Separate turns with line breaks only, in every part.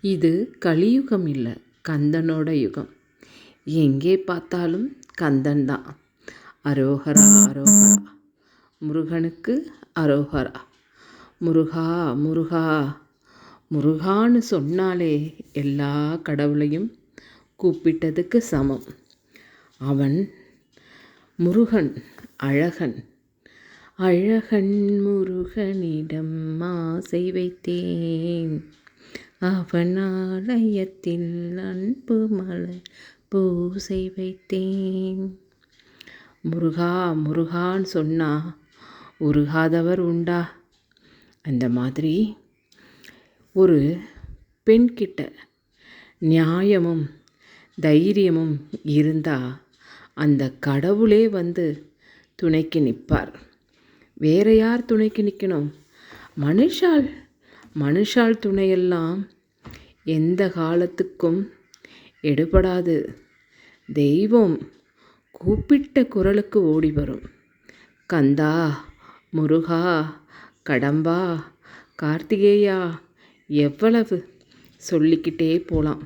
இது கலியுகம் இல்லை, கந்தனோட யுகம். எங்கே பார்த்தாலும் கந்தன் தான். அரோகரா அரோகரா, முருகனுக்கு அரோகரா. முருகா முருகா முருகான்னு சொன்னாலே எல்லா கடவுளையும் கூப்பிட்டதுக்கு சமம். அவன் முருகன் அழகன். அழகன் முருகனிடம் ஆசை வைத்தேன், அவன் ஆலயத்தில் அன்பு மலர் பூசை வைத்தேன். முருகா முருகான்னு சொன்னா உருகாதவர் உண்டா? அந்த மாதிரி ஒரு பெண்கிட்ட நியாயமும் தைரியமும் இருந்தால் அந்த கடவுளே வந்து துணைக்கு நிற்பார். வேற யார் துணைக்கு நிற்கணும்? மனுஷால் துணையெல்லாம் எந்த காலத்துக்கும் எடுபடாது. தெய்வம் கூப்பிட்ட குரலுக்கு ஓடி வரும். கந்தா, முருகா, கடம்பா, கார்த்திகேயா, எவ்வளவு சொல்லிக்கிட்டே போகலாம்.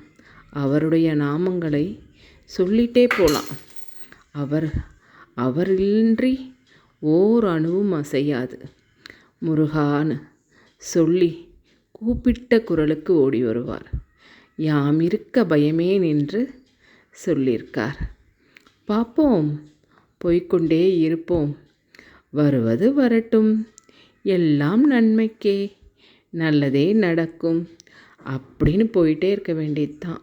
அவருடைய நாமங்களை சொல்லிகிட்டே போகலாம். அவரின்றி ஓர் அணுவும் அசையாது. முருகான்னு சொல்லி கூப்பிட்ட குரலுக்கு ஓடி வருவார். யாம் இருக்க பயமேன் என்று சொல்லியிருக்கார். பார்ப்போம், போய்கொண்டே இருப்போம். வருவது வரட்டும், எல்லாம் நன்மைக்கே, நல்லதே நடக்கும் அப்படின்னு போயிட்டே இருக்க வேண்டியது தான்.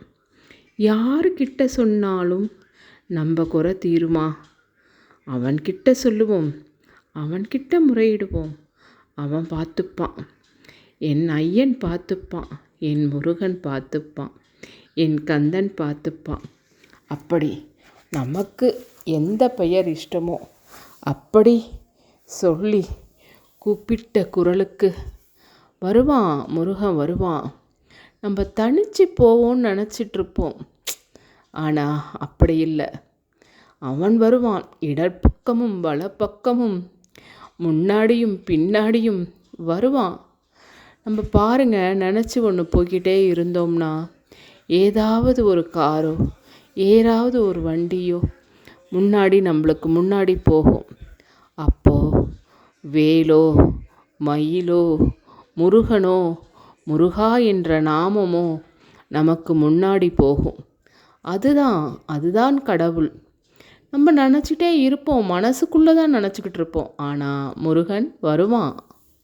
யாருக்கிட்ட சொன்னாலும் நம்ம குறை தீருமா? அவன்கிட்ட சொல்லுவோம், அவன்கிட்ட முறையிடுவோம். அவன் பார்த்துப்பான். என் ஐயன் பார்த்துப்பான், என் முருகன் பார்த்துப்பான், என் கந்தன் பார்த்துப்பான். அப்படி நமக்கு எந்த பெயர் இஷ்டமோ அப்படி சொல்லி கூப்பிட்ட குரலுக்கு வருவான், முருகன் வருவான். நம்ம தனிச்சு போவோம்னு நினச்சிட்ருப்போம். ஆனால் அப்படி இல்லை. அவன் வருவான். இடப்பக்கமும் வலப்பக்கமும் முன்னாடியும் பின்னாடியும் வருவான். நம்ம பாருங்கள், நினச்சி ஒன்று போய்கிட்டே இருந்தோம்னா ஏதாவது ஒரு காரோ ஏதாவது ஒரு வண்டியோ நம்மளுக்கு முன்னாடி போகும். அப்போது வேலோ மயிலோ முருகனோ முருகா என்ற நாமமோ நமக்கு முன்னாடி போகும். அதுதான் கடவுள். நம்ம நினச்சிட்டே இருப்போம், மனசுக்குள்ளே தான் நினச்சிக்கிட்டு இருப்போம். ஆனால் முருகன் வருவான்.